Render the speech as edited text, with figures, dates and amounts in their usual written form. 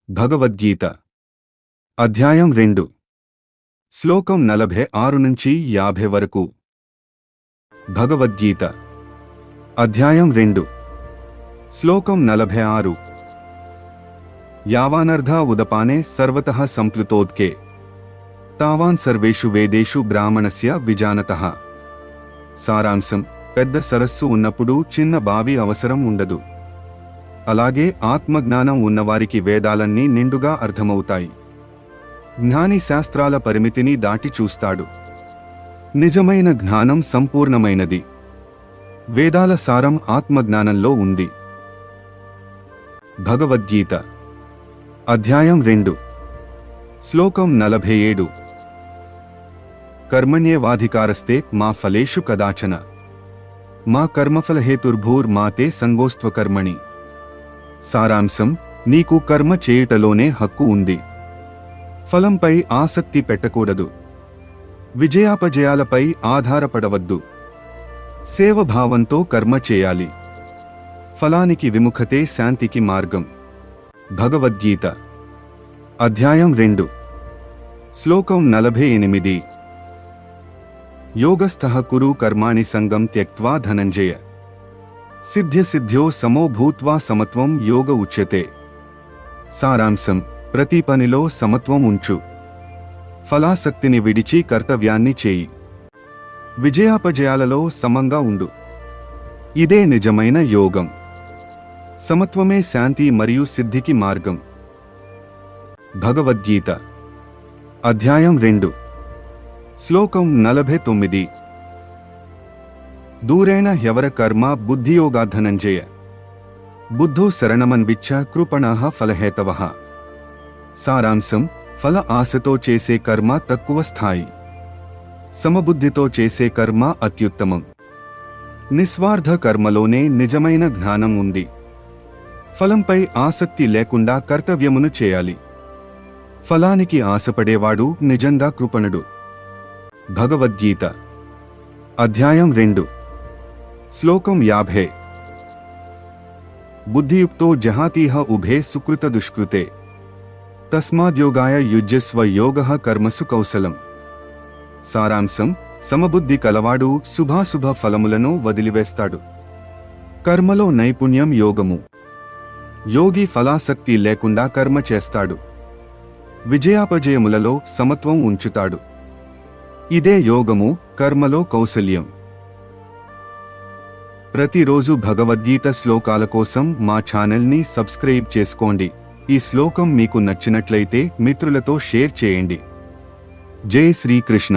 భగవద్గీత అధ్యాయం 2 శ్లోకం 46 నుంచి 50 వరకు. భగవద్గీత అధ్యాయం 2 శ్లోకం 46. యావానర్ధా ఉదపానే సర్వతః సంప్లుతోద్కే తావాన్ సర్వేషు వేదేషు బ్రాహ్మణస్య విజానతః. సారాంశం: పెద్ద సరస్సు ఉన్నప్పుడు చిన్న బావి అవసరం ఉండదు. అలాగే ఆత్మజ్ఞానం ఉన్నవారికి వేదాలన్నీ నిండుగా అర్థమవుతాయి. జ్ఞాని శాస్త్రాల పరిమితిని దాటి చూస్తాడు. నిజమైన జ్ఞానం సంపూర్ణమైనది. వేదాల సారం ఆత్మజ్ఞానంలో ఉంది. భగవద్గీత అధ్యాయం 2 శ్లోకం 47. కర్మణ్యేవాధికారస్తే మా ఫలేషు కదాచన మా కర్మఫలహేతుర్భూర్మాతే సంగోస్త్వకర్మణి. సారాంశం: నీకు కర్మ చేయుటలోనే హక్కు ఉంది. ఫలంపై ఆసక్తి పెట్టకూడదు. విజయాపజయాలపై ఆధారపడవద్దు. సేవభావంతో కర్మ చేయాలి. ఫలానికి విముఖతే శాంతికి మార్గం. భగవద్గీత అధ్యాయం 2 శ్లోకం 48. యోగస్థః కురు కర్మాణి సంగం త్యక్త్వా ధనంజయ సిద్ధ్యసిద్ధ్యో సమో భూత్వా సమత్వం యోగ ఉచ్యతే. సారాంశం: ప్రతి పనిలో సమత్వం ఉంచు. ఫలాసక్తిని విడిచి కర్తవ్యాన్ని చేయి. విజయాపజయాలలో సమంగా ఉండు. ఇదే నిజమైన యోగం. సమత్వమే శాంతి మరియు సిద్ధికి మార్గం. భగవద్గీత అధ్యాయం 2 శ్లోకం 49. దూరేణ హ్యవర కర్మ బుద్ధియోగాధనంజయ బుద్ధో శరణమన్విచ్చ కృపణః ఫలహేతవః. సారాంశం: ఫల ఆశతో చేసే కర్మ తక్కువ స్థాయి. సమబుద్ధితో చేసే కర్మ అత్యుత్తమం. నిస్వార్థ కర్మలోనే నిజమైన జ్ఞానం ఉంది. ఫలంపై ఆసక్తి లేకుండా కర్తవ్యమును చేయాలి. ఫలానికి ఆశపడేవాడు నిజంగా కృపణుడు. భగవద్గీత అధ్యాయం 2 శ్లోకం 50. బుద్ధియుక్తో జహాతీహ ఉభే సుకృత దుష్కృతే తస్మాద్యోగాయ యుజ్యస్వ యోగః కర్మసు కౌశలం. సారాంశం: సమబుద్ధి కలవాడు శుభాశుభ ఫలములను వదిలివేస్తాడు. కర్మలో నైపుణ్యం యోగము. యోగి ఫలాసక్తి లేకుండా కర్మ చేస్తాడు. విజయాపజయములలో సమత్వం ఉంచుతాడు. ఇదే యోగము, కర్మలో కౌశల్యం. ప్రతిరోజు భగవద్గీత శ్లోకాల కోసం మా ఛానల్ని సబ్స్క్రైబ్ చేసుకోండి. ఈ శ్లోకం మీకు నచ్చినట్లయితే మిత్రులతో షేర్ చేయండి. జై శ్రీకృష్ణ.